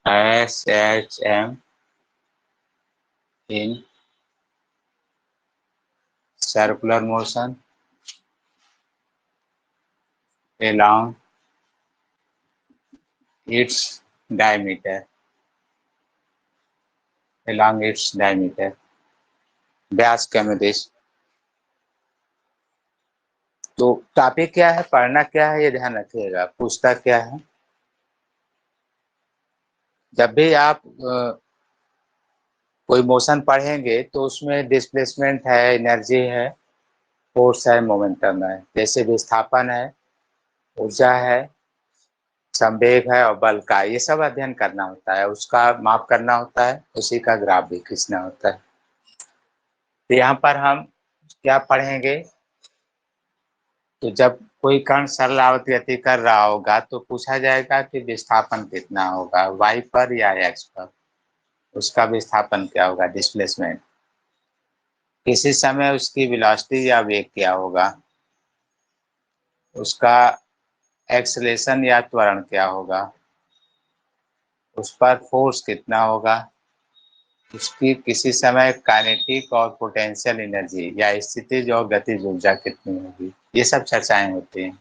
SHM in circular motion along its diameter. Along its diameter. व्यास कैमोदेश। तो topic क्या है, पढ़ना क्या है, ये ध्यान रखिएगा। पूछता क्या है, जब भी आप कोई मोशन पढ़ेंगे तो उसमें डिस्प्लेसमेंट है, एनर्जी है, फोर्स है, मोमेंटम है। जैसे विस्थापन है, ऊर्जा है, संवेग है और बल का, ये सब अध्ययन करना होता है, उसका माप करना होता है, उसी का ग्राफ भी खींचना होता है। तो यहाँ पर हम क्या पढ़ेंगे, तो जब कोई कण सरल आवर्त गति कर रहा होगा तो पूछा जाएगा कि विस्थापन कितना होगा, y पर या x पर, उसका विस्थापन क्या होगा, डिस्प्लेसमेंट। किसी समय उसकी वेलोसिटी या वेग क्या होगा, उसका एक्सेलरेशन या त्वरण क्या होगा, उस पर फोर्स कितना होगा, उसकी किसी समय काइनेटिक और पोटेंशियल एनर्जी या स्थितिज और गतिज ऊर्जा कितनी होगी। ये सब चर्चाएं होती हैं,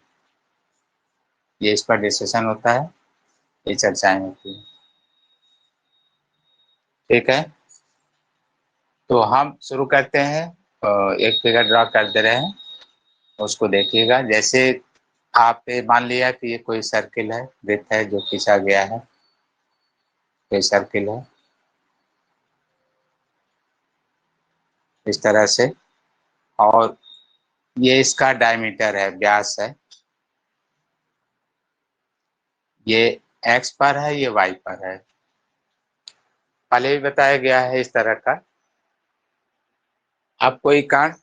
ये इस पर डिस्कशन होता है, ये चर्चाएं होती हैं। ठीक है, तो हम शुरू करते हैं। एक फिगर ड्रॉ कर दे रहे हैं, उसको देखिएगा। जैसे आप मान लिया कि ये कोई सर्किल है, वृत्त है जो खींचा गया है, कोई सर्किल है इस तरह से, और ये इसका डायमीटर है, व्यास है। ये x पर है, ये y पर है। पहले भी बताया गया है इस तरह का। अब कोई कण,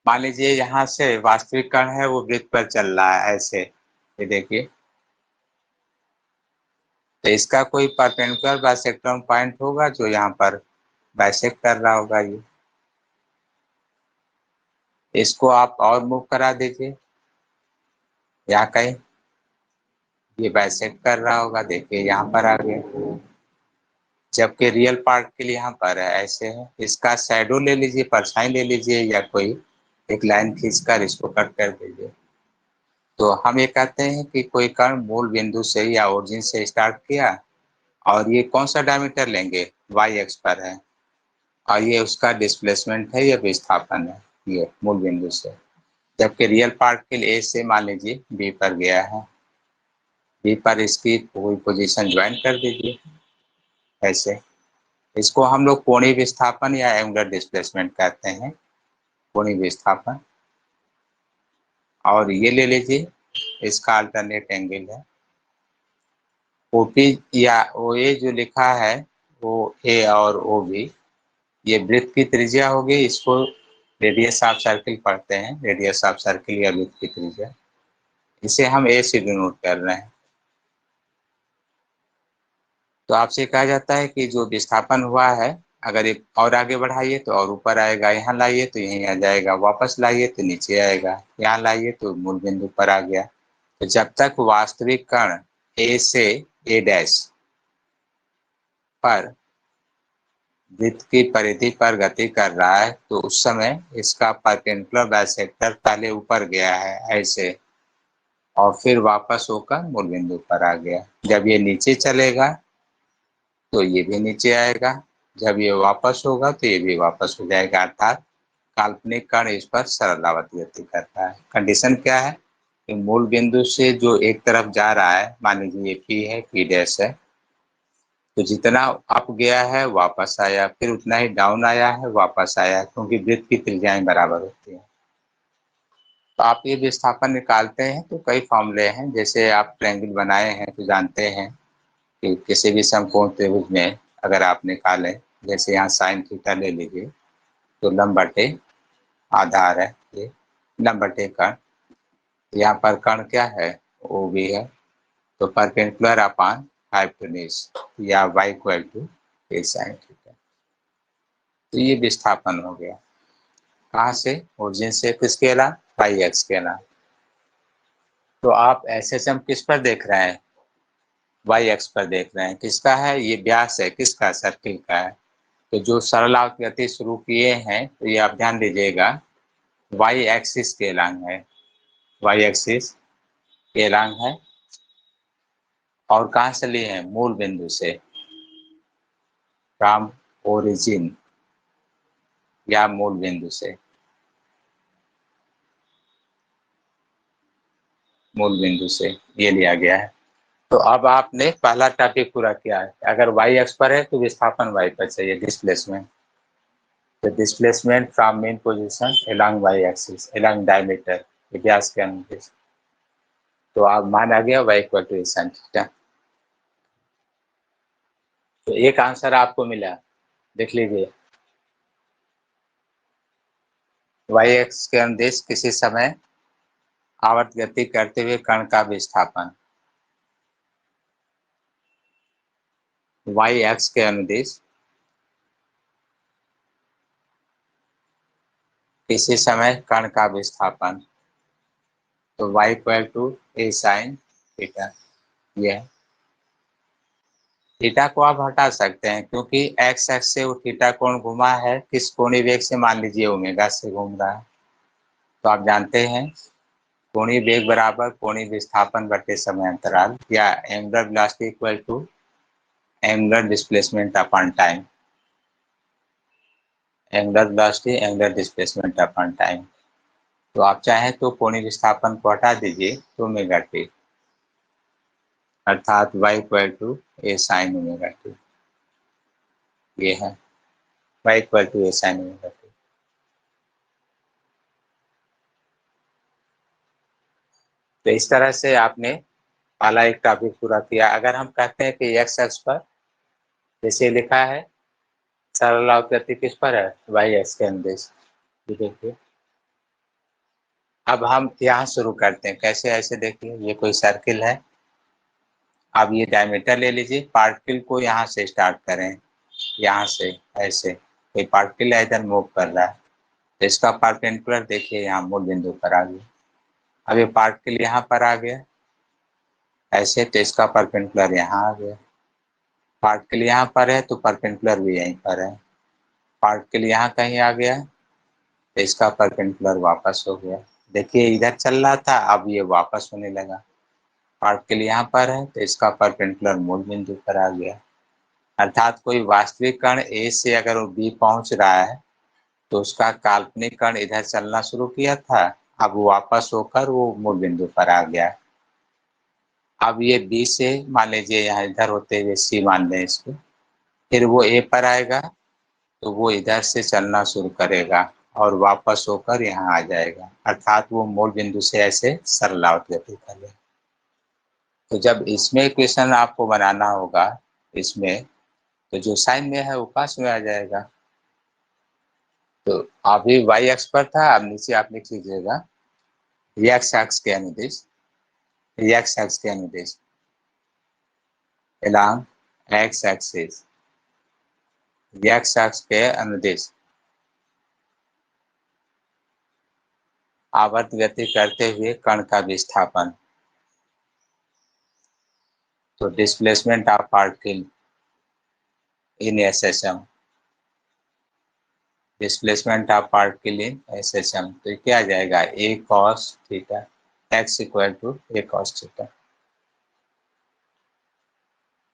मान लीजिए यहाँ से वास्तविक कण है, वो वृत्त पर चल रहा है ऐसे, ये देखिए। तो इसका कोई परपेंडिकुलर बाइसेक्टर पॉइंट होगा जो यहाँ पर बाइसेक्ट कर रहा होगा। ये इसको आप और मूव करा दीजिए, यहाँ कहीं ये बाइसेक्ट कर रहा होगा, देखिए यहाँ पर आ गया। जबकि रियल पार्ट के लिए यहाँ पर है, ऐसे है। इसका शैडो ले लीजिए, परछाई ले लीजिए, या कोई एक लाइन खींचकर इसको कट कर दीजिए। तो हम ये कहते हैं कि कोई कण मूल बिंदु से या ओरिजिन से स्टार्ट किया, और ये कौन सा डायमीटर लेंगे, वाई एक्स पर है, और ये उसका डिस्प्लेसमेंट है, ये विस्थापन है, ये मूल बिंदु से। जबकि रियल पार्ट के लिए ए से मान लीजिए बी पर गया है, बी पर इसकी कोई पोजीशन ज्वाइन कर दीजिए ऐसे। इसको हम लोग कोणीय विस्थापन या एंगुलर डिस्प्लेसमेंट कहते हैं, कोणीय विस्थापन। और ये ले लीजिए, इसका अल्टरनेट एंगल है। ओपी या ओ ए जो लिखा है, वो ए और ओ बी, ये वृत्त की त्रिज्या होगी। इसको रेडियस ऑफ सर्किल पढ़ते हैं, रेडियस ऑफ सर्किल या वृत्त की त्रिज्या, इसे हम ए से डिनोट कर रहे हैं। तो आपसे कहा जाता है कि जो विस्थापन हुआ है, अगर एक और आगे बढ़ाइए तो और ऊपर आएगा, यहाँ लाइए तो यहीं आ जाएगा, वापस लाइए तो नीचे आएगा, यहाँ लाइए तो मूल बिंदु पर आ गया। तो जब तक वास्तविक कण ए से ए डैश पर वृत्त की परिधि पर गति कर रहा है, तो उस समय इसका परपेंडिकुलर बाइसेक्टर पहले ऊपर गया है ऐसे, और फिर वापस होकर मूल बिंदु पर आ गया। जब ये नीचे चलेगा तो ये भी नीचे आएगा, जब ये वापस होगा तो ये भी वापस हो जाएगा। अर्थात काल्पनिक कण इस पर सरलावत गति करता है। कंडीशन क्या है कि मूल बिंदु से जो एक तरफ जा रहा है, मान लीजिए ये पी है, पी डैश है, तो जितना अप गया है वापस आया, फिर उतना ही डाउन आया है वापस आया, क्योंकि वृत्त की त्रिज्याएं बराबर होती हैं। तो आप ये विस्थापन निकालते हैं तो कई फॉर्मूले हैं। जैसे आप ट्रायंगल बनाए हैं तो जानते हैं कि किसी भी समकोण त्रिभुज में अगर आप निकालें, जैसे यहाँ साइन थीटा ले लीजिए, तो लंब बटे आधार है, ये लंब बटे कण, यहाँ पर कण क्या है, ओ भी है, तो परपेंडिकुलर अपान हाइपोटेन्यूज या y equal to A sine theta. तो ये विस्थापन हो गया, कहाँ से, ओरिजिन से, किसके अलावा, वाई एक्स के अलावा। तो आप एस एस एम किस पर देख रहे हैं, वाई एक्स पर देख रहे हैं। किसका है ये? व्यास है। किसका? सर्किल का है। तो जो सरलावत गति शुरू किए हैं, तो ये आप ध्यान दीजिएगा, वाई एक्सिस के अलांग है, वाई एक्सिस के अलांग है। और कहाँ से लिए हैं? मूल बिंदु से, फ्रॉम ओरिजिन, या मूल बिंदु से, मूल बिंदु से ये लिया गया है। तो अब आपने पहला टॉपिक पूरा किया है। अगर वाई एक्स पर है तो विस्थापन वाई पर चाहिए, displacement. The displacement from mean position along y-axis, along diameter, व्यास के अनुदिश। तो आप मान आ गया y equal to sin theta. तो एक आंसर आपको मिला, देख लीजिए। y एक्स के अनुदिश किसी समय आवर्त गति करते हुए कण का विस्थापन, y एक्स के अनुदिश किसी समय कण का विस्थापन, तो y इक्वल टू a sin थीटा। ये थीटा को आप हटा सकते हैं, क्योंकि एक्स एक्स से वो थीटा कोण घुमा है, किस कोणीय वेग से? मान लीजिए ओमेगा से घूम रहा है। तो आप जानते हैं कोणीय वेग बराबर कोणीय विस्थापन बटे समय अंतराल, या angular velocity equal to angular displacement upon time. Angular velocity angular displacement upon time. तो आप चाहें तो कोणीय विस्थापन को हटा दीजिए, तो ओमेगा टी, अर्थात y equal to A sine omega T. ये है y equal to A sine omega T. तो इस तरह से आपने पहला एक टॉपिक पूरा किया। अगर हम कहते हैं कि एक्स एक्स पर, जैसे लिखा है, सरल गति किस पर है? वाई एक्स के अनुदिश। देखिए अब हम यहाँ शुरू करते हैं। कैसे? ऐसे देखिए, ये कोई सर्किल है। अब ये डायमीटर ले लीजिए, पार्टिकल को यहाँ से स्टार्ट करें, यहाँ से ऐसे कोई पार्टिकल इधर मूव कर रहा है, तो इसका परपेंडिकुलर देखिए यहाँ मूल बिंदु पर आ गया। अब ये पार्टिकल यहाँ पर आ गया ऐसे, तो इसका परपेंडिकुलर यहाँ आ गया। पार्टिकल यहाँ पर है तो परपेंडिकुलर भी यहीं पर है। पार्टिकल यहाँ कहीं आ गया तो इसका परपेंडिकुलर वापस हो गया। देखिए इधर चल रहा था, अब ये वापस होने लगा। पार्टिकल यहाँ पर है तो इसका परपेंडिकुलर मूल बिंदु पर आ गया। अर्थात कोई वास्तविक कण ए से अगर वो बी पहुंच रहा है, तो उसका काल्पनिक कण इधर चलना शुरू किया था, अब वापस होकर वो मूल बिंदु पर आ गया। अब ये बी से, मान लीजिए यहाँ इधर होते हुए सी मान लें इसको, फिर वो ए पर आएगा, तो वो इधर से चलना शुरू करेगा और वापस होकर यहाँ आ जाएगा। अर्थात वो मूल बिंदु से ऐसे सरलावत गति करेगा। तो जब इसमें इक्वेशन आपको बनाना होगा, इसमें तो जो साइन में है वो पास में आ जाएगा। तो अभी वाई एक्स पर था, अब नीचे आप लिख लीजिएगा एक्स एक्स के अनुदिश, एक्स एक्स के अनुदिश along x axis, x x के अनुदिश आवर्त गति करते हुए कण का विस्थापन, तो displacement of particle in SSM, displacement of particle in SSM, तो क्या आ जाएगा? A cos theta, X equal to A cos theta.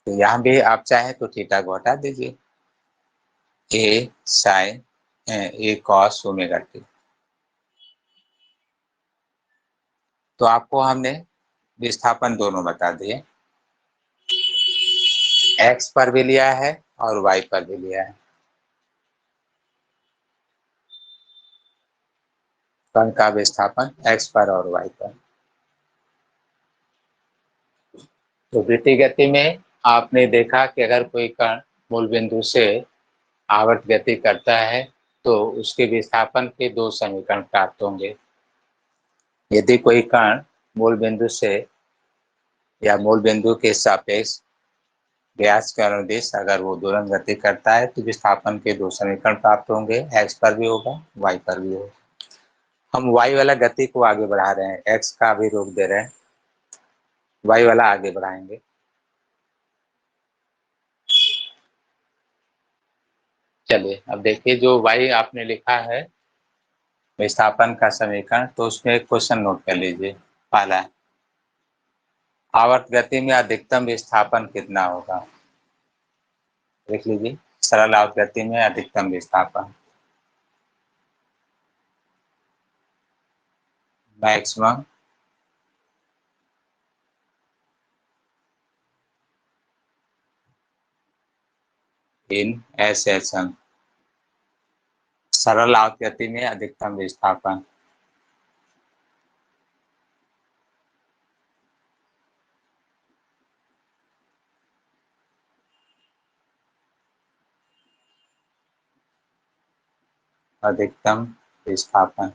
तो यहाँ भी आप चाहे तो थीटा को हटा दीजिए, ए साइन ए कॉस ओमेगा टी। तो आपको हमने विस्थापन दोनों बता दिए, एक्स पर भी लिया है और वाई पर भी लिया है। कण का विस्थापन एक्स पर और वाई पर। तो वृत्तीय गति में आपने देखा कि अगर कोई कण मूल बिंदु से आवर्त गति करता है, तो उसके विस्थापन के दो समीकरण प्राप्त होंगे। यदि कोई कण मूल बिंदु से या मूल बिंदु के सापेक्ष व्यास के अनुदिश अगर वो दोलन गति करता है, तो विस्थापन के दो समीकरण प्राप्त होंगे, एक्स पर भी होगा, वाई पर भी होगा। हम वाई वाला गति को आगे बढ़ा रहे हैं, एक्स का भी रोक दे रहे हैं, वाई वाला आगे बढ़ाएंगे। चलिए अब देखिए जो y आपने लिखा है विस्थापन का समीकरण, तो उसमें एक क्वेश्चन नोट कर लीजिए। पहला, आवर्त गति में अधिकतम विस्थापन कितना होगा? देख लीजिए, सरल आवर्त गति में अधिकतम विस्थापन मैक्सिमम इन SHM, सरल आवर्त गति में अधिकतम विस्थापन। अधिकतम विस्थापन,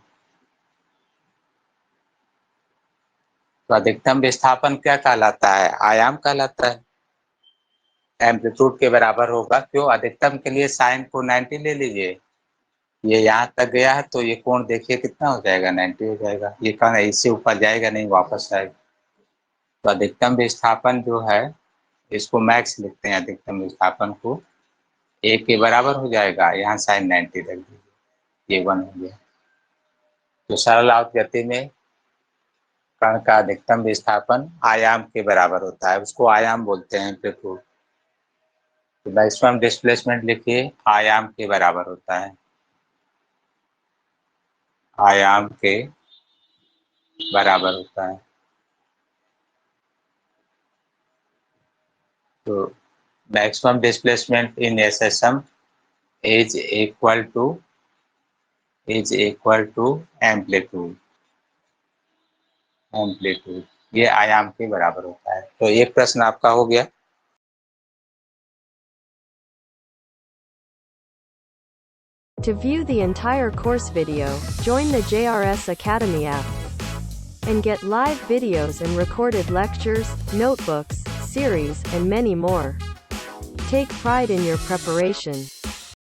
तो अधिकतम विस्थापन क्या कहलाता है? आयाम कहलाता है। एम्पलीट्यूड के बराबर होगा। क्यों? अधिकतम के लिए साइन को 90 ले लीजिए। ये यहाँ तक गया है तो ये कोण देखिए कितना हो जाएगा, 90 हो जाएगा। ये कण इससे ऊपर जाएगा नहीं, वापस आएगा। तो अधिकतम विस्थापन जो है, इसको मैक्स लिखते हैं। अधिकतम विस्थापन को 1 के बराबर हो जाएगा। यहाँ साइन 90 रख दीजिए, ये 1 हो गया। तो सरल आवर्त गति में कण का अधिकतम विस्थापन आयाम के बराबर होता है, उसको आयाम बोलते हैं, एम्पलीट्यूड। तो मैक्सिमम डिस्प्लेसमेंट लिखिए, आयाम के बराबर होता है, आयाम के बराबर होता है। तो maximum displacement in SHM is equal to amplitude, ये आयाम के बराबर होता है। तो एक प्रश्न आपका हो गया। To view the entire course video, join the JRS Academy app and get live videos and recorded lectures, notebooks, series, and many more. Take pride in your preparation.